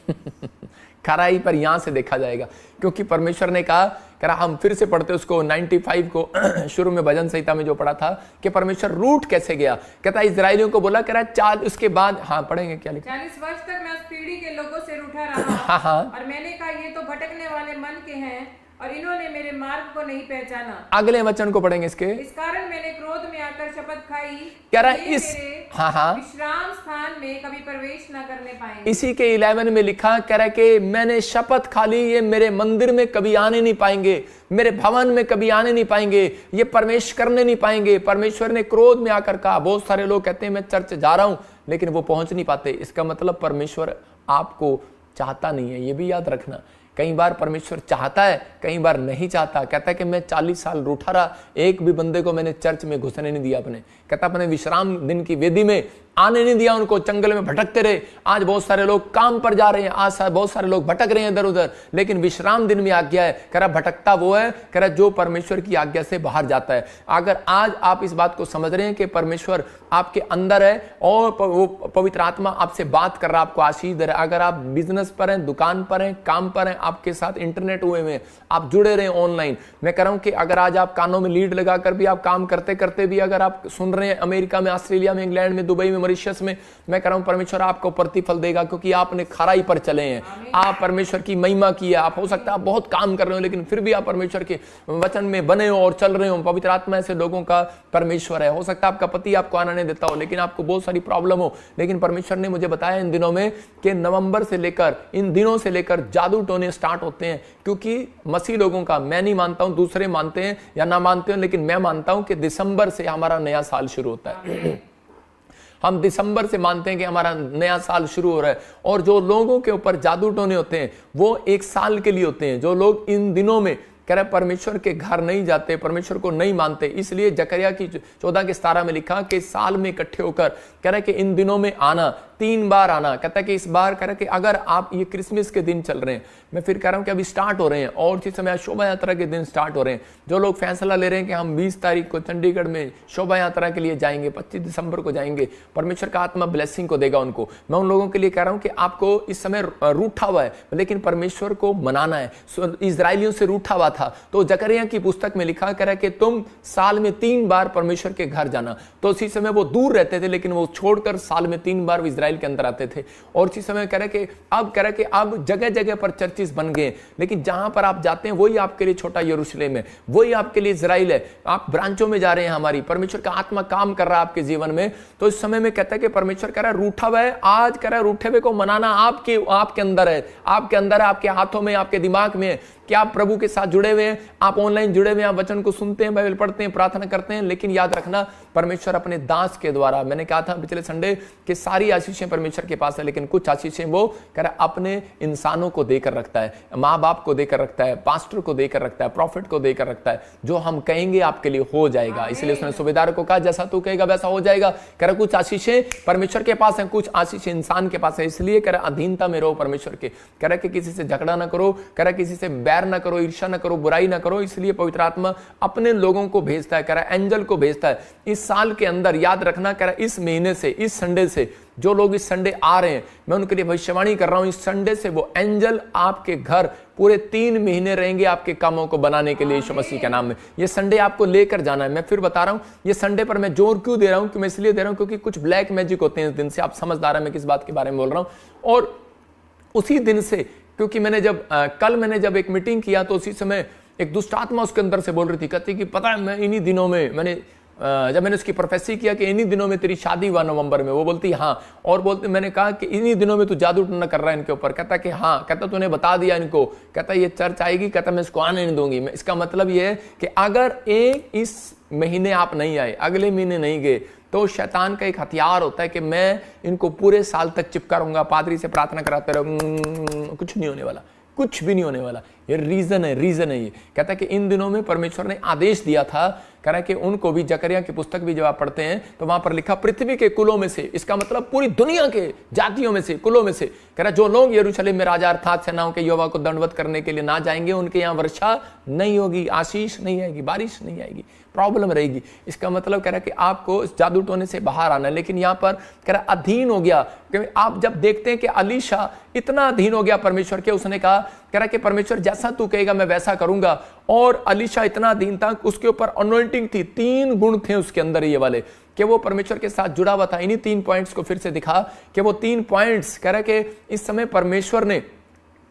खराई पर यहां से देखा जाएगा, क्योंकि परमेश्वर ने कहा, कह रहा हम फिर से पढ़ते उसको 95 को शुरू में भजन संहिता में जो पढ़ा था कि परमेश्वर रूठ कैसे गया। कहता है इजरायलियों को बोला, कह रहा 4 उसके बाद, हाँ पढ़ेंगे क्या लिखा, 40 वर्ष तक मैं उस पीढ़ी के लोगों से रूठा रहा और मैंने कहा ये तो भटकने वाले मन के हैं और इन्होंने मेरे मार्ग को नहीं पहचाना। अगले वचन को पढ़ेंगे इसके। इस कारण मैंने क्रोध में आकर शपथ खाई, कह रहा इस विश्राम स्थान में कभी प्रवेश न करने पाएंगे। इसी के 11 में लिखा, कह रहा कि मैंने शपथ खा ली, ये मेरे मंदिर में कभी आने नहीं पाएंगे, मेरे भवन में कभी आने नहीं पाएंगे, ये प्रवेश करने नहीं पाएंगे। परमेश्वर ने क्रोध में आकर कहा। बहुत सारे लोग कहते हैं मैं चर्च जा रहा हूं, लेकिन वो पहुंच नहीं पाते। इसका मतलब परमेश्वर आपको चाहता नहीं है, ये भी याद रखना। कई बार परमेश्वर चाहता है, कई बार नहीं चाहता। कहता है कि मैं 40 साल रूठा रहा, एक भी बंदे को मैंने चर्च में घुसने नहीं दिया अपने। कहता अपने विश्राम दिन की वेदी में आने नहीं दिया उनको, जंगल में भटकते रहे। आज बहुत सारे लोग काम पर जा रहे हैं, आज बहुत सारे लोग भटक रहे हैं इधर उधर, लेकिन विश्राम दिन में आज्ञा है। कह रहा भटकता वो है, कह रहा जो परमेश्वर की आज्ञा से बाहर जाता है। अगर आज आप इस बात को समझ रहे हैं कि परमेश्वर आपके अंदर है और वो पवित्र आत्मा आपसे बात कर रहा है, आपको आशीष दे रहा है। अगर आप बिजनेस पर हैं, दुकान पर हैं, काम पर हैं, आपके साथ इंटरनेट हुए में आप जुड़े रहे ऑनलाइन, मैं कह रहा हूं कि अगर आज आप कानों में लीड लगाकर भी आप काम करते करते भी अगर आप सुन रहे हैं, अमेरिका में, ऑस्ट्रेलिया में, इंग्लैंड में, दुबई में, मॉरिशस में, मैं कह रहा हूं परमेश्वर आपको प्रतिफल देगा, क्योंकि आपने खराई पर चले हैं, आप परमेश्वर की महिमा की है। आप हो सकता है आप बहुत काम कर रहे हो, लेकिन फिर भी आप परमेश्वर के वचन में बने हो और चल रहे हो। पवित्र आत्मा ऐसे लोगों का परमेश्वर है। हो सकता है आपका पति आपको आना नहीं देता हो, लेकिन आपको बहुत सारी प्रॉब्लम हो, लेकिन परमेश्वर ने मुझे बताया इन दिनों में कि नवंबर से लेकर, इन दिनों से लेकर जादू टोने स्टार्ट होते हैं, क्योंकि मसीह लोगों का, मैं नहीं मानता हूं, दूसरे मानते हैं या ना मानते हैं, लेकिन मैं मानता हूं कि दिसंबर से हमारा नया साल शुरू होता है। हम दिसंबर से मानते हैं कि हमारा नया साल शुरू हो रहा है। और जो लोगों के ऊपर जादू टोने होते हैं वो एक साल के लिए होते हैं। जो लोग इन दिनों में कह रहे परमेश्वर के घर नहीं जाते, परमेश्वर को नहीं मानते, इसलिए जकरिया की 14:17 में लिखा कि साल में इकट्ठे होकर कह रहे कि इन दिनों में आना, 3 बार आना। कहता है कि इस बार कह रहे कि अगर आप, ये क्रिसमस के दिन चल रहे हैं, मैं फिर कह रहा हूं कि अभी स्टार्ट हो रहे हैं और इसी समय शोभा यात्रा के दिन स्टार्ट हो रहे हैं। जो लोग फैसला ले रहे हैं कि हम 20 तारीख को चंडीगढ़ में शोभा यात्रा के लिए जाएंगे, 25 दिसंबर को जाएंगे, परमेश्वर का आत्मा ब्लेसिंग को देगा उनको। मैं उन लोगों के लिए कह रहा हूं कि आपको इस समय रूठा हुआ है, लेकिन परमेश्वर को मनाना है। इजरायलियों से रूठा हुआ था, तो जकरिया की पुस्तक में लिखा कह रहा है कि तुम साल में 3 बार परमेश्वर के घर जाना। तो उसी समय वो दूर रहते थे, लेकिन वो छोड़कर साल में 3 बार इजराइल के अंदर आते थे। और इसी समय कह रहे कि अब जगह जगह पर चर्चिस बन गए, लेकिन जहां पर आप जाते हैं वही आपके लिए छोटा यरूशलेम है, वही आपके लिए इजराइल है। आप ब्रांचों में जा रहे हैं, हमारी परमेश्वर का आत्मा काम कर रहा है आपके जीवन में। तो इस समय में कहता है कि परमेश्वर कह रहा है रूठा हुआ है, आज कह रहा है रूठे हुए को मनाना आपके अंदर है, आपके अंदर है, आपके हाथों में, आपके दिमाग में है कि आप प्रभु के साथ जुड़े हुए हैं, आप ऑनलाइन जुड़े हुए हैं, आप वचन को सुनते हैं, बाइबल पढ़ते हैं, प्रार्थना करते हैं। लेकिन याद रखना परमेश्वर अपने दास के द्वारा, मैंने कहा था पिछले संडे कि सारी आशीषें परमेश्वर के पास है, लेकिन कुछ आशीषें वो कह रहा अपने इंसानों को देकर रखता है, माँ बाप को देकर रखता है, पास्टर को देकर रखता है, प्रॉफिट को देकर रखता है। जो हम कहेंगे आपके लिए हो जाएगा। इसलिए उसने सूबेदार को कहा जैसा तू कहेगा वैसा हो जाएगा। कह रहा कुछ आशीषें परमेश्वर के पास है, कुछ आशीषें इंसान के पास है। इसलिए कह रहा अधीनता में रहो परमेश्वर के। कह रहा कि किसी से झगड़ा ना करो, कह रहा किसी से बैर ना करो, ईर्ष्या ना करो, बुराई ना करो। इसलिए पवित्र आत्मा अपने लोगों को भेजता है, कह रहा एंजल को भेजता है इस साल के अंदर। याद रखना, कह रहा इस महीने से, इस संडे से, जो लोग इस संडे आ रहे हैं, मैं उनके लिए भविष्यवाणी कर रहा हूं, इस संडे से वो एंजल आपके घर पूरे 3 महीने रहेंगे आपके कामों को बनाने के लिए यीशु मसीह के नाम में। ये संडे आपको लेकर जाना है। मैं फिर बता रहा हूं, ये संडे पर मैं जोर क्यों दे रहा हूं, कि मैं इसलिए दे रहा हूं क्योंकि कुछ ब्लैक मैजिक होते हैं इस दिन से। आप समझदार हैं मैं किस बात के बारे में बोल रहा हूं। और उसी दिन से, क्योंकि मैंने जब एक मीटिंग किया तो उसी समय एक दुष्ट आत्मा उसके अंदर से बोल रही थी, कहती कि पता है मैं इन्हीं दिनों में जब मैंने उसकी प्रोफेसी किया कि इन्हीं दिनों में तेरी शादी हुआ नवंबर में, वो बोलती हाँ। और बोलते, मैंने कहा कि इन्हीं दिनों में तू जादू टोना कर रहा है इनके ऊपर। कहता कि हाँ। कहता तूने बता दिया इनको, कहता ये चर्च आएगी, कहता मैं इसको आने नहीं दूंगी। मैं, इसका मतलब ये है कि अगर इस महीने आप नहीं आए, अगले महीने नहीं गए, तो शैतान का एक हथियार होता है कि मैं इनको पूरे साल तक चिपका रहूंगा, पादरी से प्रार्थना कराते रहूंगा, कुछ नहीं होने वाला, कुछ भी नहीं होने वाला। ये रीजन है ये। कहता है कि इन दिनों में परमेश्वर ने आदेश दिया था, कह रहा है कि उनको भी, जकरिया की पुस्तक भी जब आप पढ़ते हैं तो वहां पर लिखा पृथ्वी के कुलों में से, इसका मतलब पूरी दुनिया के जातियों में से, कुलों में से, कह रहा जो लोग यरूशलेम में राजा अर्थात सेनाओं के यहोवा को दंडवत करने के लिए ना जाएंगे, उनके यहाँ वर्षा नहीं होगी, आशीष नहीं आएगी, बारिश नहीं आएगी, प्रॉब्लम रहेगी। इसका मतलब कह रहा है कि आपको इस जादू टोने से बाहर आना है। लेकिन यहाँ पर कह रहा अधीन हो गया, क्योंकि आप जब देखते हैं कि अलीशा इतना अधीन हो गया परमेश्वर के, उसने कहा, कह रहा कि परमेश्वर जैसा तू कहेगा मैं वैसा करूंगा। और अलीशा इतना अधीन था, उसके ऊपर अनॉइंटिंग थी, 3 गुण थे उसके अंदर ये वाले, कि वो परमेश्वर के साथ जुड़ा हुआ था। इन्हीं 3 पॉइंट्स को फिर से दिखा कि वो 3 पॉइंट्स कह रहा कि इस समय परमेश्वर ने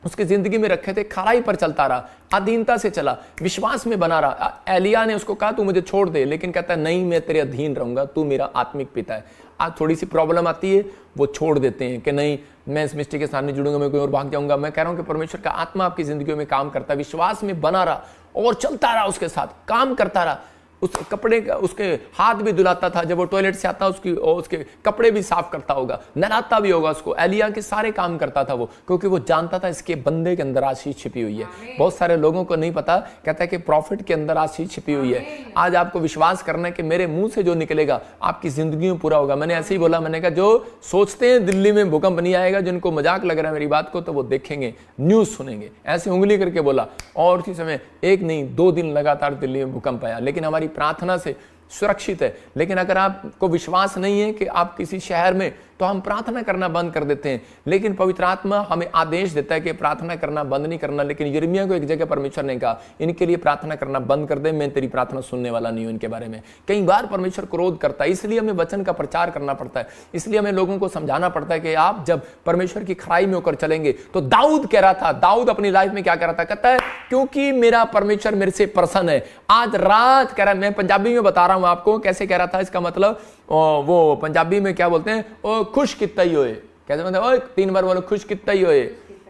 उसकी जिंदगी में रखे थे। खराई पर चलता रहा, अधीनता से चला, विश्वास में बना रहा। एलिया ने उसको कहा तू मुझे छोड़ दे, लेकिन कहता है नहीं, मैं तेरे अधीन रहूंगा, तू मेरा आत्मिक पिता है। आज थोड़ी सी प्रॉब्लम आती है, वो छोड़ देते हैं कि नहीं मैं इस मिस्टेक के सामने जुड़ूंगा, मैं कोई और भाग जाऊंगा। मैं कह रहा हूं कि परमेश्वर का आत्मा आपकी जिंदगी में काम करता है, विश्वास में बना रहा और चलता रहा, उसके साथ काम करता रहा। उस कपड़े का उसके हाथ भी धुलाता था, जब वो टॉयलेट से आता उसके कपड़े भी साफ करता होगा, नहलाता भी होगा उसको। एलिया के सारे काम करता था वो, क्योंकि वो जानता था इसके बंदे के अंदर आशीष छिपी हुई है। बहुत सारे लोगों को नहीं पता, कहता है कि प्रॉफिट के अंदर आशीष छिपी हुई है। आज आपको विश्वास करना है कि मेरे मुंह से जो निकलेगा आपकी जिंदगी में पूरा होगा। मैंने ऐसे ही बोला, मैंने कहा जो सोचते हैं दिल्ली में भूकंप नहीं आएगा, जिनको मजाक लग रहा है मेरी बात को, तो वो देखेंगे, न्यूज सुनेंगे। ऐसे उंगली करके बोला, और उसी समय 1 नहीं 2 दिन लगातार दिल्ली में भूकंप आया, लेकिन हमारी प्रार्थना से सुरक्षित है। लेकिन अगर आपको विश्वास नहीं है कि आप किसी शहर में, तो हम प्रार्थना करना बंद कर देते हैं। लेकिन पवित्र आत्मा हमें आदेश देता है कि प्रार्थना करना बंद नहीं करना। लेकिन यिर्मयाह को एक जगह परमेश्वर ने कहा, इनके लिए प्रार्थना करना बंद कर दे, मैं तेरी प्रार्थना सुनने वाला नहीं हूं इनके बारे में। कई बार परमेश्वर क्रोध करता है, इसलिए हमें वचन का प्रचार करना पड़ता है, इसलिए हमें लोगों को समझाना पड़ता है कि आप जब परमेश्वर की खराई में होकर चलेंगे। तो दाऊद कह रहा था, दाऊद अपनी लाइफ में क्या कह रहा था, कहता है क्योंकि मेरा परमेश्वर मेरे से प्रसन्न है। आज रात कह रहा है, मैं पंजाबी में बता रहा हूं आपको कैसे कह रहा था, इसका मतलब वो पंजाबी में क्या बोलते हैं, ओ खुश कितना ही होए, कैसे मतलब, ओए 3 बार बोलो खुश कितना ही होए।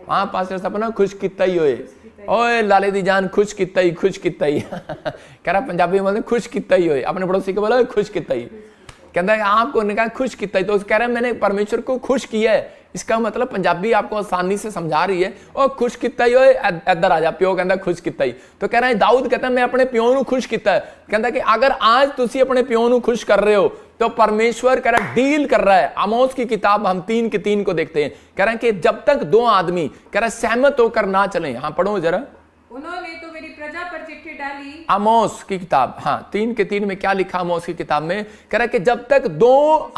हाँ पास्टर सपना खुश कितना ही होए, ओए लाले दी जान खुश कितना ही, खुश कितना ही कह रहा पंजाबी में बोलते खुश कितना ही होए। अपने पड़ोसी को बोला खुश कितना ही, कहता है आपको ने कहा खुश कितना ही, तो कह रहा है मैंने परमेश्वर को खुश किया है। इसका मतलब पंजाबी आपको आसानी से समझा रही है, ओ खुश किता ही होए, इधर आ जा। प्यो कहता खुश किता ही, तो कह रहा है दाऊद कहता है मैं अपने प्यो ਨੂੰ खुश किता है। कहता कि अगर आज तुसी अपने प्यो ਨੂੰ खुश कर रहे हो, तो परमेश्वर कह रहा डील कर रहा है। आमोस की किताब हम 3 के 3 को देखते हैं, कह रहा है कि जब तक 2 आदमी कह रहा सहमत होकर ना चलें। हाँ पढ़ो जरा, उन्होंने तो मेरी प्रजा पर चिट्ठी डाली। आमोस की किताब, हाँ 3 के 3 में क्या लिखा आमोस की किताब में, कह रहा है कि जब तक 2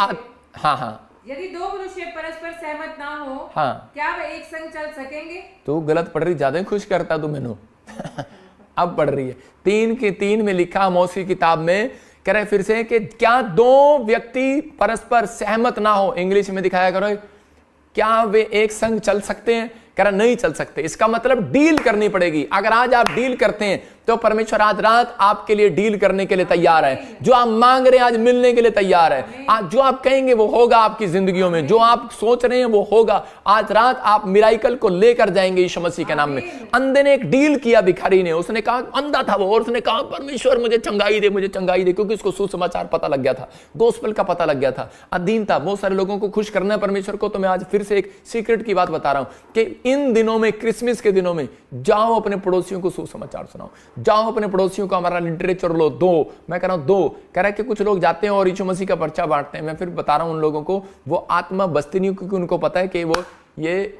हाँ यदि 2 मनुष्य परस्पर सहमत ना हो, हाँ क्या वे एक संग चल सकेंगे। तू गलत पढ़ रही, ज्यादा खुश करता तू मैनू अब पढ़ रही है। 3 के 3 में लिखा आमोस की किताब में, कह रहे फिर से कि क्या 2 व्यक्ति परस्पर सहमत ना हो, इंग्लिश में दिखाया करो, क्या वे एक संग चल सकते हैं। कह रहा नहीं चल सकते। इसका मतलब डील करनी पड़ेगी। अगर आज आप डील करते हैं तो परमेश्वर आज रात आपके लिए डील करने के लिए तैयार है। जो आप मांग रहे हैं आज मिलने के लिए तैयार है। आज जो आप कहेंगे वो होगा आपकी जिंदगियों में, जो आप सोच रहे हैं वो होगा। आज रात आप मिराइकल को लेकर जाएंगे यीशु मसीह के नाम में। अंधे ने एक डील किया भिखारी ने, उसने कहा, अंधा था वो, और उसने कहा परमेश्वर मुझे चंगाई दे, मुझे चंगाई दे, क्योंकि उसको सुसमाचार पता लग गया था, गोस्पेल का पता लग गया था, अधीन था। बहुत सारे लोगों को खुश करना है परमेश्वर को। तो मैं आज फिर से एक सीक्रेट की बात बता रहा हूं कि इन दिनों में, क्रिसमस के दिनों में, जाओ अपने पड़ोसियों को सुसमाचार सुनाओ, जाओ अपने पड़ोसियों को हमारा लिटरेचर लो। 2 मैं कह रहा हूं 2 कह रहा है कि कुछ लोग जाते हैं और यीशु मसीह का पर्चा बांटते हैं। मैं फिर बता रहा हूं उन लोगों को, वो आत्मा बसती नहीं, क्योंकि उनको पता है कि वो ये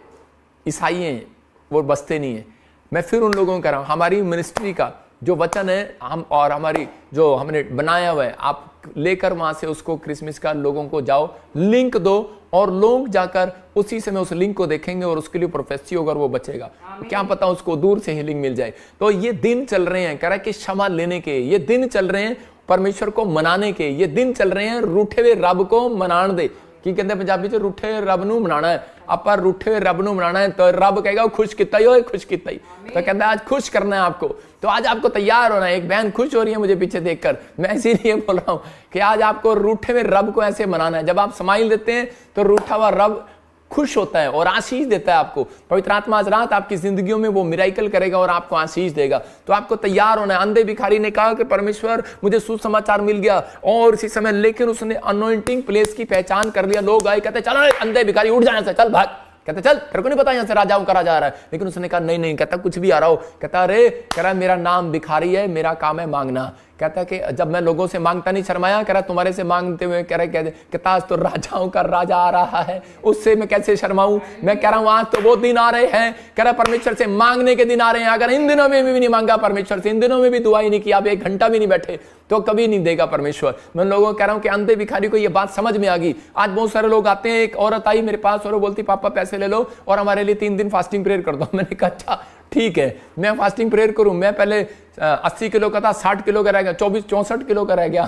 ईसाई हैं, वो बसते नहीं है। मैं फिर उन लोगों को कह रहा हूं, हमारी मिनिस्ट्री का जो वचन है हम और हमारी जो हमने बनाया हुआ है, आप लेकर वहां से उसको क्रिसमस का लोगों को जाओ, लिंक दो, और लोग जाकर उसी समय उस लिंक को देखेंगे और उसके लिए प्रोफेसी होगा और वो बचेगा। क्या पता उसको दूर से हीलिंग मिल जाए। तो ये दिन चल रहे हैं, कह रहा है कि क्षमा लेने के, ये दिन चल रहे हैं परमेश्वर को मनाने के, ये दिन चल रहे हैं रूठे हुए रब को मनाने दे। की कहते पंजाबी च रूठे हुए रब नूं मनाना है। ਆਪਾਂ रूठे हुए रब नूं मनाना है, तो रब कहेगा खुश किता ही होए, खुश किता ही। तो कहता है आज खुश करना है आपको, तो आज आपको तैयार होना है। एक बहन खुश हो रही है मुझे पीछे देखकर, मैं इसीलिए बोल रहा हूं कि आज आपको रूठे हुए रब को ऐसे मनाना है। जब आप स्माइल देते हैं तो रूठा हुआ रब खुश होता है और आशीष देता है आपको। पवित्र आत्मा आज रात आपकी जिंदगियों में वो मिराइकल करेगा और आपको आशीष देगा। तो आपको तैयार होना है। अंधे भिखारी ने कहा कि परमेश्वर मुझे सुसमाचार मिल गया, और इसी समय लेकिन उसने अनॉइंटिंग प्लेस की पहचान कर लिया। लोग आए, कहते चलो अंधे भिखारी उठ जाए, चल भाग, कहते चल तेरे को नहीं पता यहाँ से राजाओं का राजा आ रहा है। लेकिन उसने कहा नहीं नहीं, कहता कुछ भी आ रहा हो, कहता अरे कह रहा मेरा नाम भिखारी है, मेरा काम है मांगना। कहता कि जब मैं लोगों से मांगता नहीं शर्माया, कह रहा तुम्हारे से मांगते हुए कह रहे कहता आज तो राजाओं का राजा आ रहा है, उससे मैं कैसे शर्माऊं। मैं कह रहा हूं आज तो वो दिन आ रहे हैं, कह रहा परमेश्वर से मांगने के दिन आ रहे हैं। अगर इन दिनों में भी नहीं मांगा परमेश्वर से, इन दिनों में भी दुआ ही नहीं किया, आप 1 घंटा भी नहीं बैठे, तो कभी नहीं देगा परमेश्वर। मैं लोगों को कह रहा हूं कि अंधे भिखारी को ये बात समझ में आ गई। आज बहुत सारे लोग आते हैं, एक औरत आई मेरे पास और बोलती पापा पैसे ले लो और हमारे लिए 3 दिन फास्टिंग प्रेयर कर दो। मैंने कहा अच्छा ठीक है, मैं फास्टिंग प्रेयर करूं। मैं पहले 80 किलो का था, 60 किलो का रह गया, 64 किलो का रह गया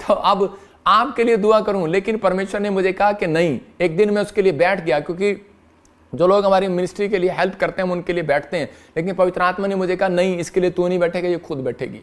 तो अब आपके लिए दुआ करूं। लेकिन परमेश्वर ने मुझे कहा कि नहीं, एक दिन मैं उसके लिए बैठ गया, क्योंकि जो लोग हमारी मिनिस्ट्री के लिए हेल्प करते हैं हम उनके लिए बैठते हैं। लेकिन पवित्र आत्मा ने मुझे कहा नहीं, इसके लिए तू नहीं बैठेगा, ये खुद बैठेगी।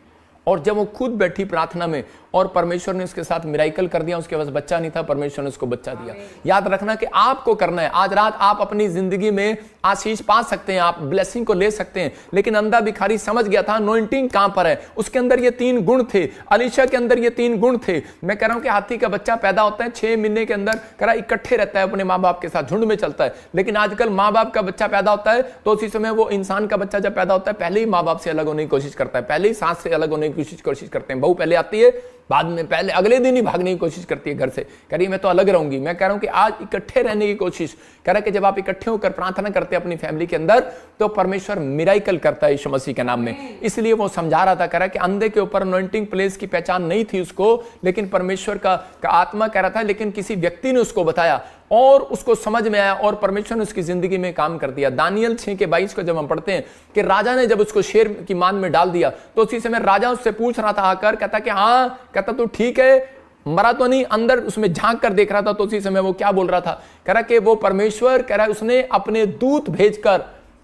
और जब वो खुद बैठी प्रार्थना में और परमेश्वर ने उसके साथ मिराइकल कर दिया, उसके पास बच्चा नहीं था, परमेश्वर ने उसको बच्चा दिया। याद रखना कि आपको करना है। आज रात आप अपनी जिंदगी में आशीष पा सकते हैं, आप ब्लेसिंग को ले सकते हैं, लेकिन अंधा भिखारी समझ गया था अनॉइंटिंग कहां पर है। उसके अंदर ये 3 गुण थे, अलीशा के अंदर ये 3 गुण थे। मैं कह रहा हूं कि हाथी का बच्चा पैदा होता है 6 महीने के अंदर, कह रहा इकट्ठे रहता है, अपने माँ बाप के साथ झुंड में चलता है। लेकिन आजकल माँ बाप का बच्चा पैदा होता है तो उसी समय वो इंसान का बच्चा जब पैदा होता है पहले ही माँ बाप से अलग होने की कोशिश करता है, पहले ही सास से अलग होने की कोशिश करते हैं। बहू पहले आती है, बाद में पहले अगले दिन ही भागने की कोशिश करती है घर से, कह रही है मैं तो अलग रहूंगी। मैं कह रहा हूं कि आज इकट्ठे रहने की कोशिश कह रहा है कि जब आप इकट्ठे होकर प्रार्थना करते हैं अपनी फैमिली के अंदर तो परमेश्वर मिराइकल करता है यीशु मसीह के नाम में। इसलिए वो समझा रहा था, कह रहा है कि अंधे के ऊपर अनॉइंटिंग प्लेस की पहचान नहीं थी उसको, लेकिन परमेश्वर का आत्मा कह रहा था, लेकिन किसी व्यक्ति ने उसको बताया और उसको समझ में आया और परमेश्वर ने उसकी जिंदगी में काम कर दिया। दानियल 6:22 को जब हम पढ़ते हैं कि राजा ने जब उसको शेर की मान में डाल दिया तो उसी समय राजा उससे पूछ रहा था आकर, कहता कि हाँ, कहता तू ठीक है, मरा तो नहीं, अंदर उसमें झांक कर देख रहा था। तो उसी समय वो क्या बोल रहा था, कह रहा कि वो परमेश्वर, कह रहा है उसने अपने दूत भेजकर,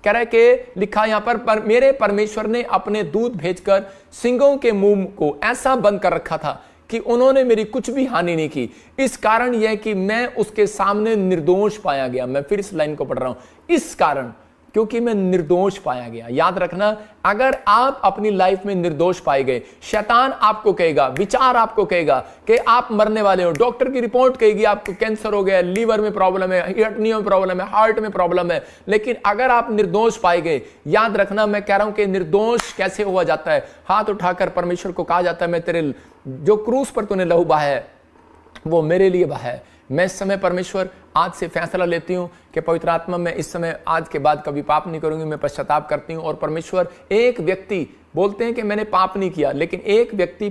कह रहा है कि लिखा यहां पर मेरे परमेश्वर ने अपने दूत भेजकर सिंहों के मुंह को ऐसा बंद कर रखा था कि उन्होंने मेरी कुछ भी हानि नहीं की। इस कारण यह कि मैं उसके सामने निर्दोष पाया गया। मैं फिर इस लाइन को पढ़ रहा हूं, इस कारण, क्योंकि मैं निर्दोष पाया गया। याद रखना, अगर आप अपनी लाइफ में निर्दोष पाए गए, शैतान आपको कहेगा, विचार आपको कहेगा कि आप मरने वाले हो, डॉक्टर की रिपोर्ट कहेगी आपको कैंसर हो गया, लीवर में प्रॉब्लम है, किडनियों में प्रॉब्लम है, हार्ट में प्रॉब्लम है। लेकिन अगर आप निर्दोष पाए गए, याद रखना, मैं कह रहा हूं कि निर्दोष कैसे हुआ जाता है। हाथ उठाकर परमेश्वर को कहा जाता है, मैं तेरे जो क्रूस पर तूने लहू बहाया है वो मेरे लिए बहाया है। मैं इस समय परमेश्वर आज से फैसला लेती हूं कि पवित्र आत्मा, मैं इस समय आज के बाद कभी पाप नहीं करूंगी, मैं पश्चाताप करती हूं। और परमेश्वर, एक व्यक्ति बोलते हैं कि मैंने पाप नहीं किया, लेकिन एक व्यक्ति